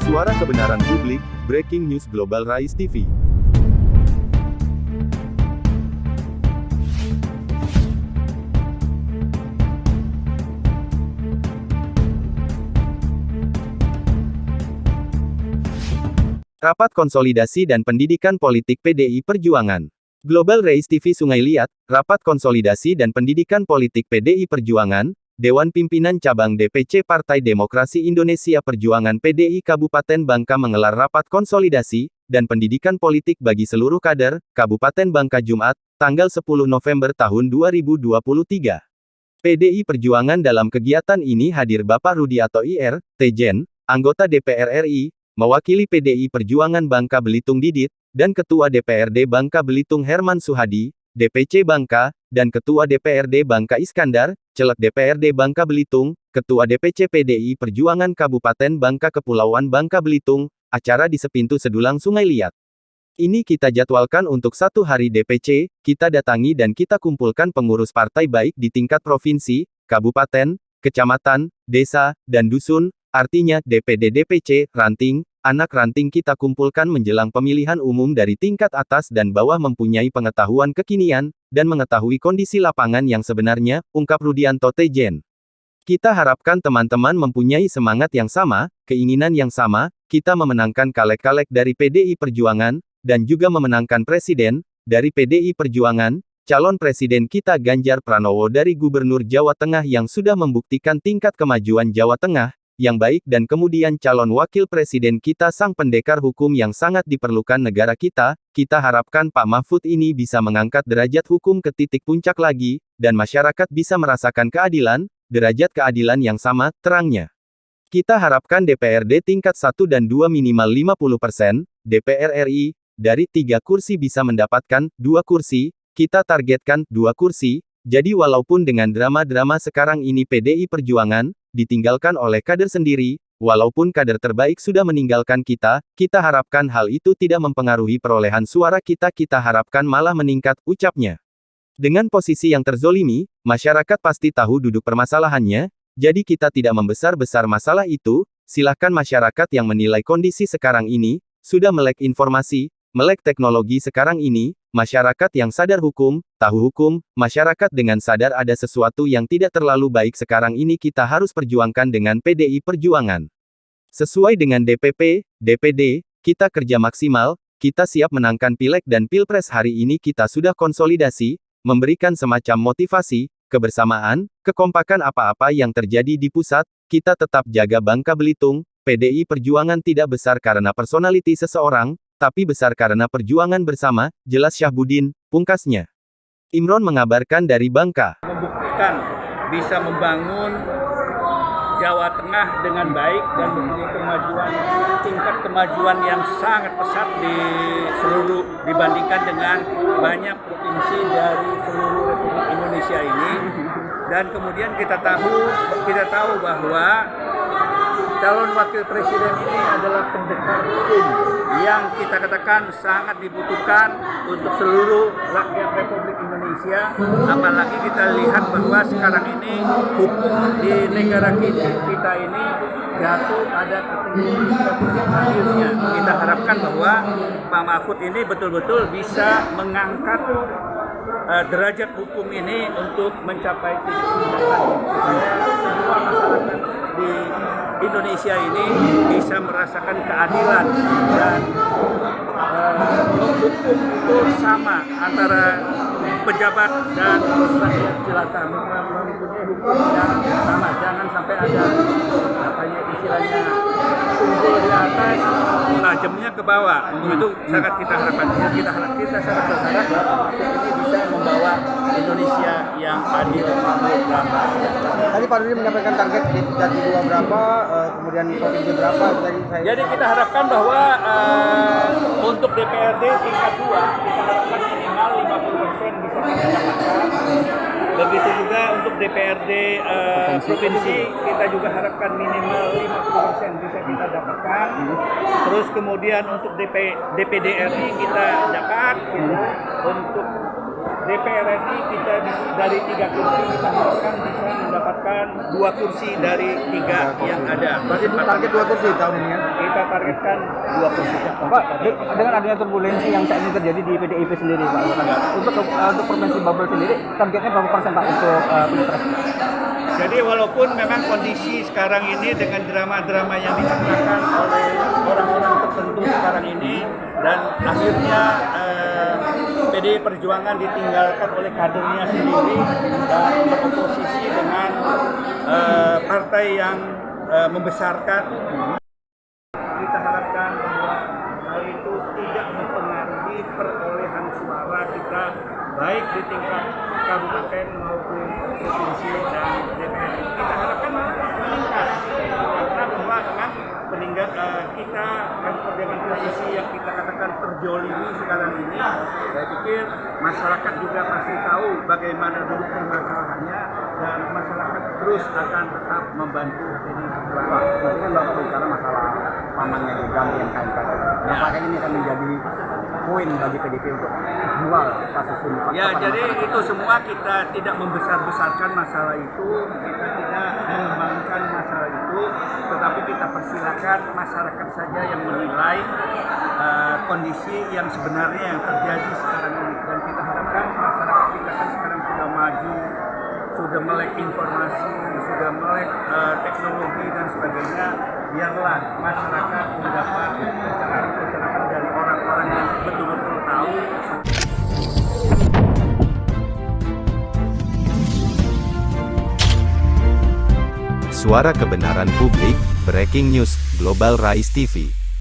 Suara kebenaran publik, breaking news Global Rise TV. Rapat Konsolidasi dan Pendidikan Politik PDI Perjuangan. Global Rise TV Sungai Liat, Rapat Konsolidasi dan Pendidikan Politik PDI Perjuangan, Dewan Pimpinan Cabang DPC Partai Demokrasi Indonesia Perjuangan PDI Kabupaten Bangka menggelar rapat konsolidasi dan pendidikan politik bagi seluruh kader, Kabupaten Bangka Jumat, tanggal 10 November tahun 2023. PDI Perjuangan dalam kegiatan ini hadir Bapak Rudiato IR, Tejen, anggota DPR RI, mewakili PDI Perjuangan Bangka Belitung Didit, dan Ketua DPRD Bangka Belitung Herman Suhadi, DPC Bangka, dan Ketua DPRD Bangka Iskandar, Caleg DPRD Bangka Belitung, Ketua DPC PDI Perjuangan Kabupaten Bangka Kepulauan Bangka Belitung, acara di Sepintu Sedulang Sungai Liat. Ini kita jadwalkan untuk 1 hari DPC, kita datangi dan kita kumpulkan pengurus partai baik di tingkat provinsi, kabupaten, kecamatan, desa, dan dusun, artinya DPD DPC, ranting, anak ranting kita kumpulkan menjelang pemilihan umum dari tingkat atas dan bawah mempunyai pengetahuan kekinian, dan mengetahui kondisi lapangan yang sebenarnya, ungkap Rudianto Tejen. Kita harapkan teman-teman mempunyai semangat yang sama, keinginan yang sama, kita memenangkan caleg-caleg dari PDI Perjuangan, dan juga memenangkan presiden, dari PDI Perjuangan, calon presiden kita Ganjar Pranowo dari Gubernur Jawa Tengah yang sudah membuktikan tingkat kemajuan Jawa Tengah, yang baik dan kemudian calon wakil presiden kita sang pendekar hukum yang sangat diperlukan negara kita harapkan Pak Mahfud ini bisa mengangkat derajat hukum ke titik puncak lagi, dan masyarakat bisa merasakan keadilan, derajat keadilan yang sama, terangnya. Kita harapkan DPRD tingkat 1 dan 2 minimal 50%, DPR RI, dari 3 kursi bisa mendapatkan 2 kursi, kita targetkan 2 kursi, jadi walaupun dengan drama-drama sekarang ini PDI Perjuangan, ditinggalkan oleh kader sendiri, walaupun kader terbaik sudah meninggalkan kita harapkan hal itu tidak mempengaruhi perolehan suara kita harapkan malah meningkat, ucapnya. Dengan posisi yang terzolimi, masyarakat pasti tahu duduk permasalahannya, jadi kita tidak membesar-besar masalah itu, silahkan masyarakat yang menilai kondisi sekarang ini, sudah melek informasi, melek teknologi sekarang ini, masyarakat yang sadar hukum, tahu hukum, masyarakat dengan sadar ada sesuatu yang tidak terlalu baik sekarang ini kita harus perjuangkan dengan PDI Perjuangan. Sesuai dengan DPP, DPD, kita kerja maksimal, kita siap menangkan Pileg dan Pilpres hari ini kita sudah konsolidasi, memberikan semacam motivasi, kebersamaan, kekompakan apa-apa yang terjadi di pusat, kita tetap jaga Bangka Belitung, PDI Perjuangan tidak besar karena personality seseorang, tapi besar karena perjuangan bersama, jelas Syahbudin, pungkasnya. Imron mengabarkan dari Bangka. Membuktikan bisa membangun Jawa Tengah dengan baik dan mempunyai kemajuan, tingkat kemajuan yang sangat pesat di seluruh dibandingkan dengan banyak provinsi dari seluruh Republik Indonesia ini. Dan kemudian kita tahu bahwa calon wakil presiden ini adalah pendekar hukum yang kita katakan sangat dibutuhkan untuk seluruh rakyat Republik Indonesia. Apalagi kita lihat bahwa sekarang ini hukum di negara kita ini jatuh pada ketinggian akhirnya. Kita harapkan bahwa Pak Mahfud ini betul-betul bisa mengangkat derajat hukum ini untuk mencapai titik puncak supaya semua masyarakat di Indonesia ini bisa merasakan keadilan dan hukum itu sama antara pejabat dan rakyat jelata, mempunyai hukum yang sama, jangan sampai ada istilahnya unggul di atas, tajamnya ke bawah. Itu sangat kita harapkan. Kita sangat berharap bahwa ini bisa membawa Indonesia yang adil, makmur, dan Tadi Pak Rudi menyampaikan target di Jati 2 berapa, kemudian provinsi berapa tadi saya. Jadi kita harapkan bahwa untuk DPRD tingkat 2 kita harapkan minimal 50% bisa kita dapatkan. Begitu juga untuk DPRD provinsi kita juga harapkan minimal 50% bisa kita dapatkan. Terus kemudian untuk DPD RI kita dapat, untuk DPR RI kita dari 3 kursi kita harapkan bisa mendapatkan mendapatkan 2 kursi dari 3 yang ada. Masih target 2 kursi tahun ini ya? Kita targetkan 2 kursi. Pak, dengan adanya turbulensi yang saat ini terjadi di PDIP sendiri, Pak, untuk provinsi Babel sendiri, targetnya berapa persen Pak untuk pilpres? Jadi walaupun memang kondisi sekarang ini dengan drama-drama yang diciptakan oleh orang-orang tertentu sekarang ini, dan akhirnya PDI Perjuangan ditinggalkan oleh kadernya sendiri dan beroposisi dengan partai yang membesarkan, kita harapkan bahwa hal itu tidak mempengaruhi perolehan suara kita baik di tingkat kabupaten maupun provinsi dan DPR. Kita harapkan meningkat karena bahwa memang peningkat kita dengan posisi yang kita katakan terjolimi sekarang ini, saya pikir masyarakat juga pasti tahu bagaimana duduk permasalahannya dan masyarakat terus akan tetap membantu ini. Pak, tadi kan Bapak bicara masalah pamannya diganti yang KMK. Apakah ini akan menjadi poin bagi PDIP untuk jual kasus ini? Pak, Ya, kepada jadi masyarakat? itu semua kita tidak membesar-besarkan masalah itu, kita tidak mengembangkan masalah itu, tetapi kita persilakan masyarakat saja yang menilai kondisi yang sebenarnya yang terjadi sekarang ini. Dan kita harapkan masyarakat kita kan sekarang sudah maju, sudah melek informasi, sudah melek teknologi dan sebagainya. Biarlah masyarakat mendapat pencerahan dari orang-orang yang betul-betul tahu. Suara kebenaran publik, breaking news, Global Rise TV.